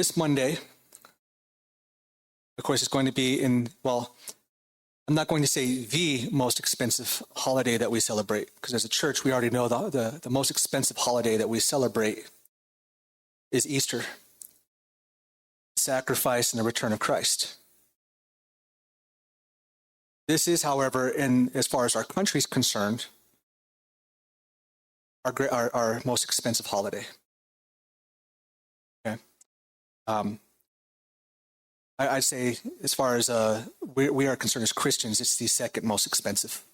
This Monday, of course, is going to be I'm not going to say the most expensive holiday that we celebrate, because as a church, we already know the most expensive holiday that we celebrate is Easter, sacrifice and the return of Christ. This is, however, as far as our country is concerned, our most expensive holiday. Okay. I'd say, as far as we are concerned as Christians, it's the second most expensive,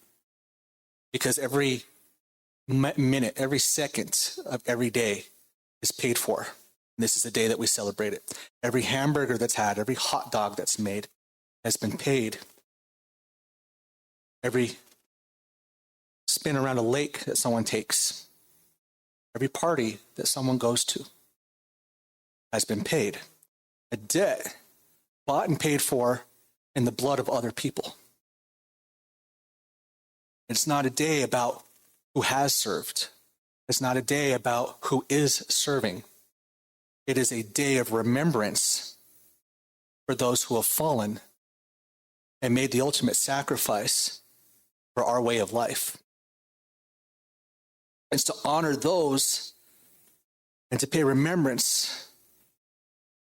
because every minute, every second of every day is paid for. And this is the day that we celebrate it. Every hamburger that's had, every hot dog that's made has been paid. Every spin around a lake that someone takes, every party that someone goes to has been paid. A debt bought and paid for in the blood of other people. It's not a day about who has served. It's not a day about who is serving. It is a day of remembrance for those who have fallen and made the ultimate sacrifice for our way of life. It's to honor those and to pay remembrance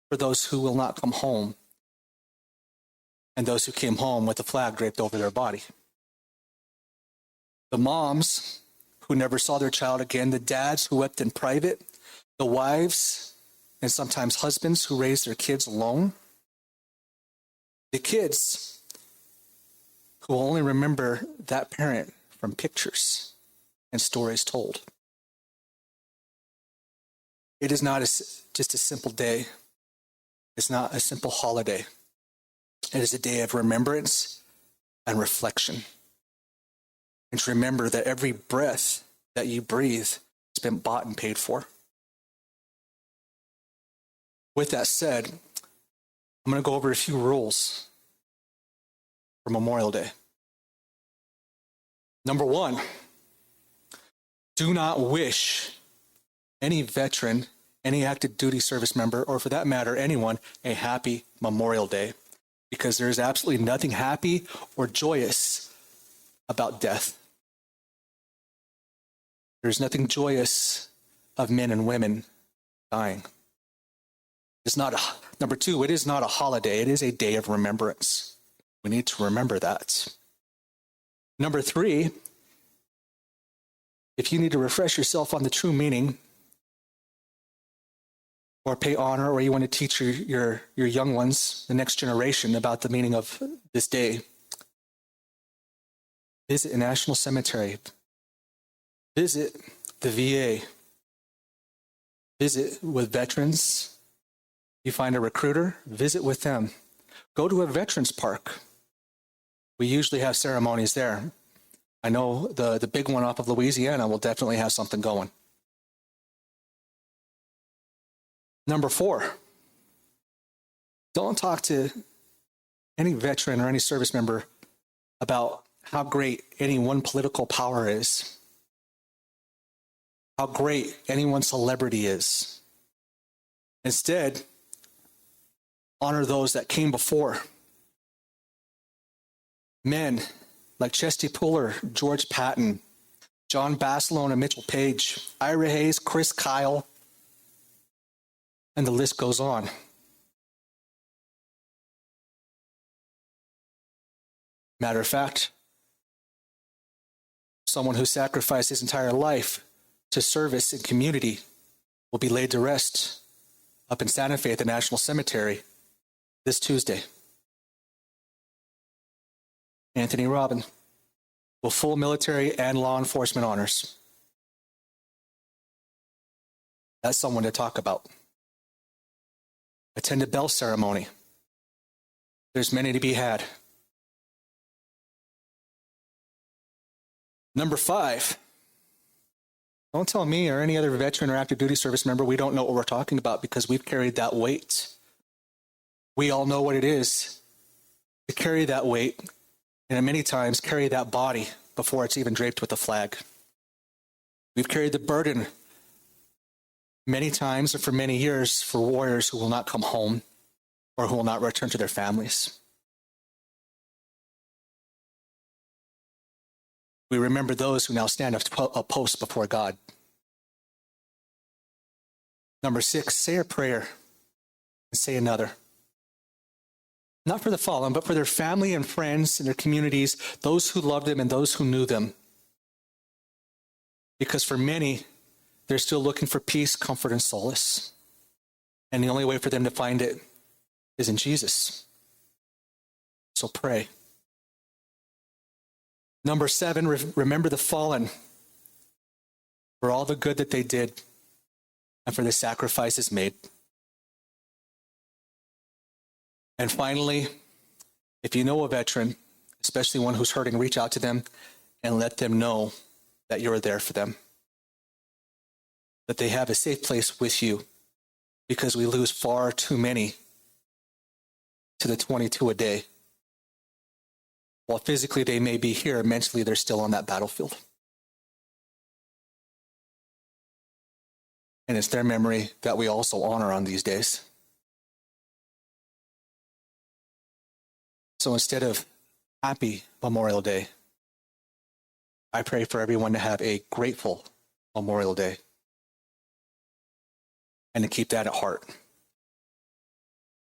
for those who will not come home and those who came home with a flag draped over their body. The moms who never saw their child again, the dads who wept in private, the wives and sometimes husbands who raised their kids alone, the kids who will only remember that parent from pictures and stories told. It is not just a simple day. It's not a simple holiday. It is a day of remembrance and reflection. And to remember that every breath that you breathe has been bought and paid for. With that said, I'm going to go over a few rules for Memorial Day. Number one, do not wish any veteran, any active duty service member, or for that matter, anyone, a happy Memorial Day, because there is absolutely nothing happy or joyous about death. There's nothing joyous of men and women dying. Number two, it is not a holiday. It is a day of remembrance. We need to remember that. Number three, if you need to refresh yourself on the true meaning or pay honor, or you want to teach your young ones, the next generation, about the meaning of this day, visit a national cemetery. Visit the VA. Visit with veterans. You find a recruiter, visit with them. Go to a veterans park. We usually have ceremonies there. I know the big one off of Louisiana will definitely have something going. Number four, don't talk to any veteran or any service member about how great any one political power is, how great any one celebrity is. Instead, honor those that came before. Men like Chesty Puller, George Patton, John Basilone and Mitchell Page, Ira Hayes, Chris Kyle, and the list goes on. Matter of fact, someone who sacrificed his entire life to service and community will be laid to rest up in Santa Fe at the National Cemetery this Tuesday. Anthony Robin, with full military and law enforcement honors. That's someone to talk about. Attend a bell ceremony. There's many to be had. Number five, don't tell me or any other veteran or active duty service member we don't know what we're talking about, because we've carried that weight. We all know what it is to carry that weight, and many times carry that body before it's even draped with a flag. We've carried the burden many times and for many years for warriors who will not come home or who will not return to their families. We remember those who now stand a post before God. Number 6, say a prayer and say another. Not for the fallen, but for their family and friends and their communities, those who loved them and those who knew them. Because for many, they're still looking for peace, comfort, and solace. And the only way for them to find it is in Jesus. So pray. Number 7, remember the fallen for all the good that they did and for the sacrifices made. And finally, if you know a veteran, especially one who's hurting, reach out to them and let them know that you're there for them, that they have a safe place with you, because we lose far too many to the 22 a day. While physically they may be here, mentally they're still on that battlefield. And it's their memory that we also honor on these days. So instead of happy Memorial Day, I pray for everyone to have a grateful Memorial Day and to keep that at heart.